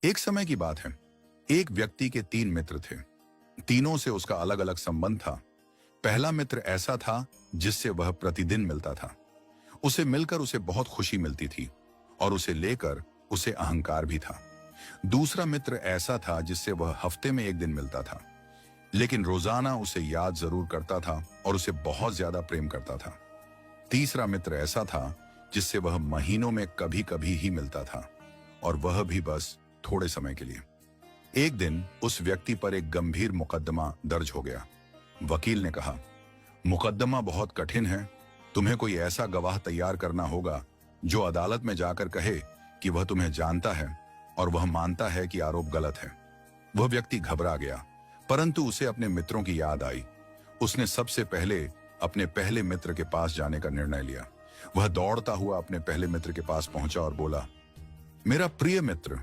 एक समय की बात है। एक व्यक्ति के 3 मित्र थे। तीनों से उसका अलग अलग संबंध था। पहला मित्र ऐसा था जिससे वह प्रतिदिन मिलता था। उसे मिलकर उसे बहुत खुशी मिलती थी और उसे लेकर उसे अहंकार भी था। दूसरा मित्र ऐसा था जिससे वह हफ्ते में एक दिन मिलता था, लेकिन रोजाना उसे याद जरूर करता था और उसे बहुत ज्यादा प्रेम करता था। तीसरा मित्र ऐसा था जिससे वह महीनों में कभी कभी ही मिलता था, और वह भी बस थोड़े समय के लिए। एक दिन उस व्यक्ति पर एक गंभीर मुकदमा दर्ज हो गया। वकील ने कहा, मुकदमा बहुत कठिन है, तुम्हें कोई ऐसा गवाह तैयार करना होगा जो अदालत में जाकर कहे कि वह तुम्हें जानता है और वह मानता है कि आरोप गलत है। वह व्यक्ति घबरा गया, परंतु उसे अपने मित्रों की याद आई। उसने सबसे पहले अपने पहले मित्र के पास जाने का निर्णय लिया। वह दौड़ता हुआ अपने पहले मित्र के पास पहुंचा और बोला, मेरा प्रिय मित्र,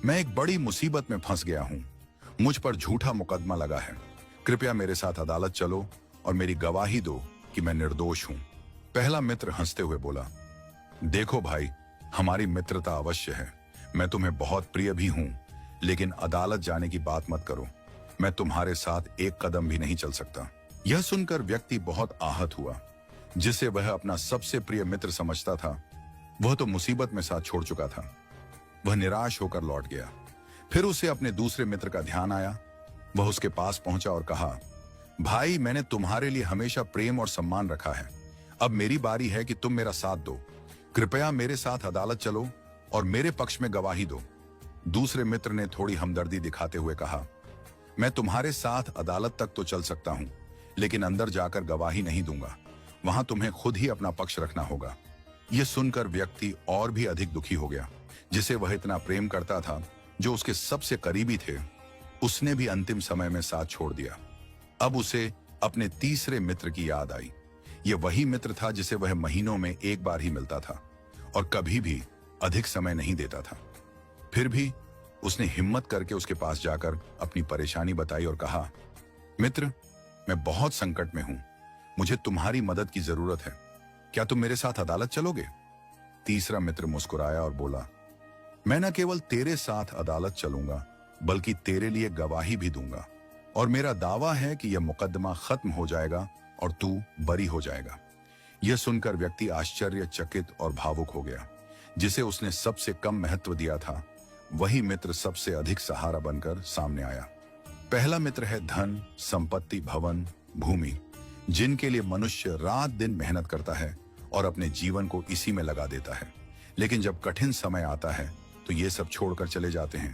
मैं एक बड़ी मुसीबत में फंस गया हूं। मुझ पर झूठा मुकदमा लगा है। कृपया मेरे साथ अदालत चलो और मेरी गवाही दो कि मैं निर्दोष हूं। पहला मित्र हंसते हुए बोला, देखो भाई, हमारी मित्रता अवश्य है। मैं तुम्हें बहुत प्रिय भी हूं, लेकिन अदालत जाने की बात मत करो। मैं तुम्हारे साथ एक कदम भी नहीं चल सकता। यह सुनकर व्यक्ति बहुत आहत हुआ। जिसे वह अपना सबसे प्रिय मित्र समझता था, वह तो मुसीबत में साथ छोड़ चुका था। वह निराश होकर लौट गया। फिर उसे अपने दूसरे मित्र का ध्यान आया। वह उसके पास पहुंचा और कहा, भाई, मैंने तुम्हारे लिए हमेशा प्रेम और सम्मान रखा है। अब मेरी बारी है कि तुम मेरा साथ दो। कृपया मेरे साथ अदालत चलो और मेरे पक्ष में गवाही दो। दूसरे मित्र ने थोड़ी हमदर्दी दिखाते हुए कहा, मैं तुम्हारे साथ अदालत तक तो चल सकता हूं, लेकिन अंदर जाकर गवाही नहीं दूंगा। वहां तुम्हें खुद ही अपना पक्ष रखना होगा। यह सुनकर व्यक्ति और भी अधिक दुखी हो गया। जिसे वह इतना प्रेम करता था, जो उसके सबसे करीबी थे, उसने भी अंतिम समय में साथ छोड़ दिया। अब उसे अपने तीसरे मित्र की याद आई। यह वही मित्र था जिसे वह महीनों में एक बार ही मिलता था और कभी भी अधिक समय नहीं देता था। फिर भी उसने हिम्मत करके उसके पास जाकर अपनी परेशानी बताई और कहा, मित्र, मैं बहुत संकट में हूं। मुझे तुम्हारी मदद की जरूरत है। क्या तुम मेरे साथ अदालत चलोगे? तीसरा मित्र मुस्कुराया और बोला, मैं न केवल तेरे साथ अदालत चलूंगा, बल्कि तेरे लिए गवाही भी दूंगा, और मेरा दावा है कि यह मुकदमा खत्म हो जाएगा और तू बरी हो जाएगा। यह सुनकर व्यक्ति आश्चर्यचकित और भावुक हो गया। जिसे उसने सबसे कम महत्व दिया था, वही मित्र सबसे अधिक सहारा बनकर सामने आया। पहला मित्र है धन, संपत्ति, भवन, भूमि, जिनके लिए मनुष्य रात दिन मेहनत करता है और अपने जीवन को इसी में लगा देता है। लेकिन जब कठिन समय आता है तो ये सब छोड़कर चले जाते हैं।